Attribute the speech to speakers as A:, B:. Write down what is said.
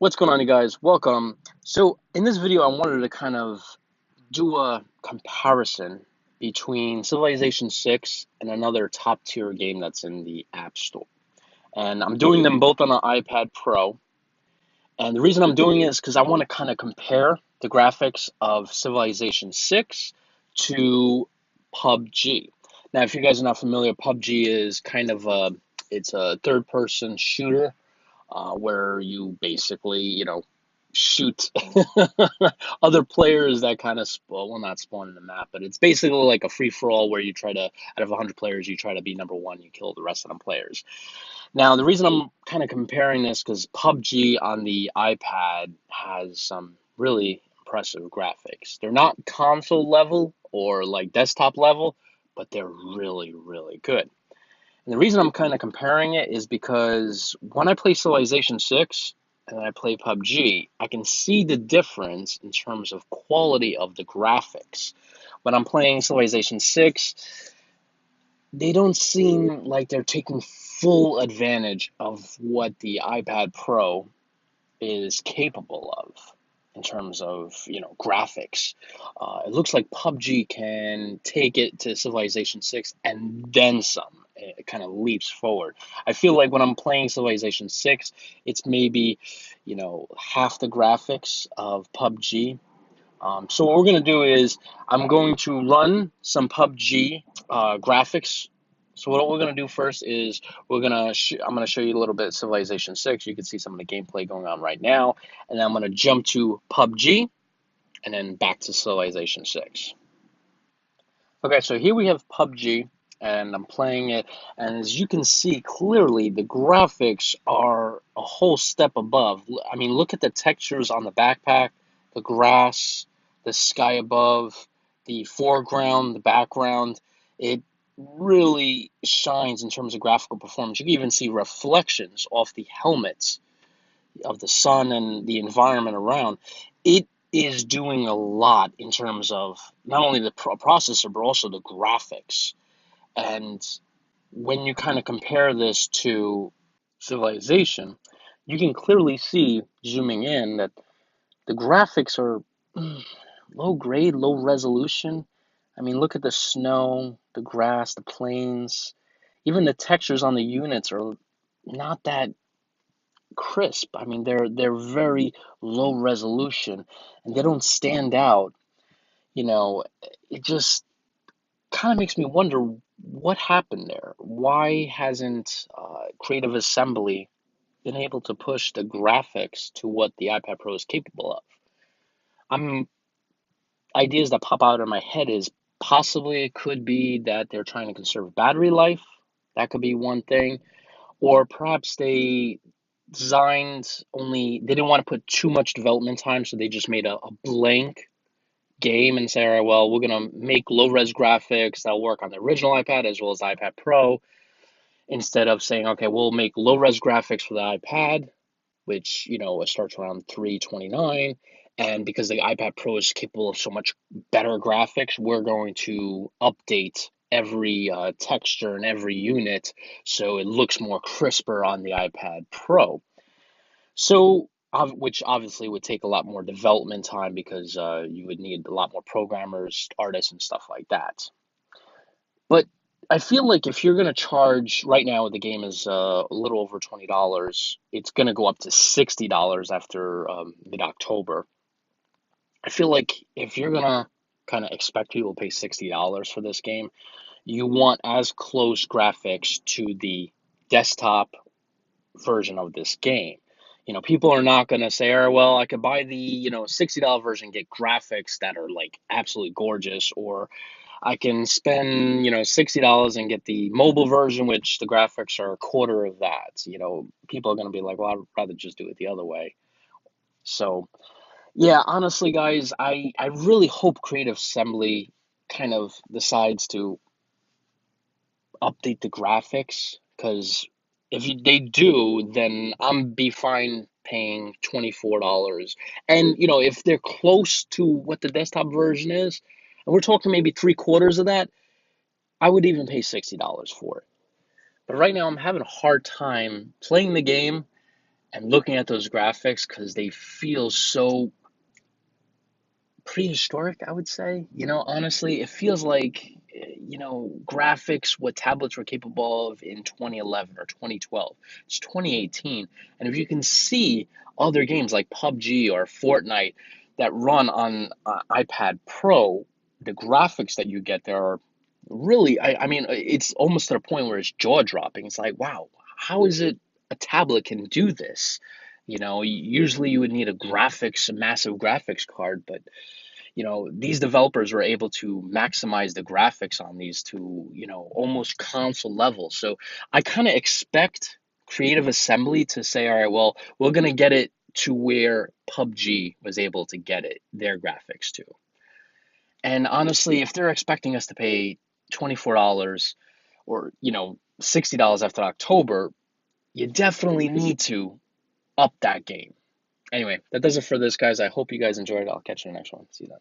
A: What's going on, you guys? Welcome. So, in this video, I wanted to kind of do a comparison between Civilization 6 and another top tier game that's in the App Store. And I'm doing them both on an iPad Pro. And the reason I'm doing it is because I want to kind of compare the graphics of Civilization 6 to PUBG. Now, if you guys are not familiar, PUBG is kind of it's a third-person shooter where you basically, shoot other players that kind of well, not spawn in the map, but it's basically like a free for all where you try to, out of 100 players, you try to be number one, you kill the rest of them players. Now, the reason I'm kind of comparing this because PUBG on the iPad has some really impressive graphics. They're not console level or like desktop level, but they're really, really good. And the reason I'm kind of comparing it is because when I play Civilization 6 and I play PUBG, I can see the difference in terms of quality of the graphics. When I'm playing Civilization 6, they don't seem like they're taking full advantage of what the iPad Pro is capable of in terms of graphics. It looks like PUBG can take it to Civilization 6 and then some. It kind of leaps forward. I feel like when I'm playing Civilization 6, it's maybe half the graphics of PUBG. So what we're going to do is I'm going to run some PUBG graphics. So what we're going to do first is I'm going to show you a little bit of Civilization 6. You can see some of the gameplay going on right now. And then I'm going to jump to PUBG and then back to Civilization 6. Okay, so here we have PUBG and I'm playing it. And as you can see clearly, the graphics are a whole step above. I mean, look at the textures on the backpack, the grass, the sky above, the foreground, the background. It really shines in terms of graphical performance. You can even see reflections off the helmets of the sun and the environment around. It is doing a lot in terms of not only the processor, but also the graphics. And when you kind of compare this to Civilization, you can clearly see, zooming in, that the graphics are low grade, low resolution. I mean, look at the snow, the grass, the plains. Even the textures on the units are not that crisp. I mean, they're very low resolution and they don't stand out. You know, it just kind of makes me wonder what happened there. Why hasn't Creative Assembly been able to push the graphics to what the iPad Pro is capable of? I'm Ideas that pop out in my head is possibly it could be that they're trying to conserve battery life. That could be one thing. Or perhaps they they didn't want to put too much development time, so they just made a blank game and say, all right, well, we're going to make low res graphics that'll work on the original iPad as well as iPad Pro, instead of saying, okay, we'll make low res graphics for the iPad, which, it starts around 329. And because the iPad Pro is capable of so much better graphics, we're going to update every texture and every unit so it looks more crisper on the iPad Pro. So, which obviously would take a lot more development time because you would need a lot more programmers, artists, and stuff like that. But I feel like if you're going to charge right now, the game is a little over $20. It's going to go up to $60 after mid-October. I feel like if you're going to kind of expect people to pay $60 for this game, you want as close graphics to the desktop version of this game. People are not going to say, oh, well, I could buy the, $60 version, get graphics that are like absolutely gorgeous, or I can spend, $60 and get the mobile version, which the graphics are a quarter of that. People are going to be like, well, I'd rather just do it the other way. So, yeah, honestly, guys, I really hope Creative Assembly kind of decides to update the graphics, because if they do, then I'm be fine paying $24. And if they're close to what the desktop version is, and we're talking maybe three-quarters of that, I would even pay $60 for it. But right now I'm having a hard time playing the game and looking at those graphics because they feel so prehistoric, I would say. Honestly, it feels like, graphics what tablets were capable of in 2011 or 2012. It's 2018. And if you can see other games like PUBG or Fortnite that run on iPad Pro, the graphics that you get there are really, I mean, it's almost to the point where it's jaw dropping. It's like, wow, how is it a tablet can do this? Usually you would need a massive graphics card, but these developers were able to maximize the graphics on these to, almost console level. So I kind of expect Creative Assembly to say, all right, well, we're going to get it to where PUBG was able to get their graphics to. And honestly, if they're expecting us to pay $24 or, $60 after October, you definitely need to up that game. Anyway, that does it for this, guys. I hope you guys enjoyed it. I'll catch you in the next one. See you then.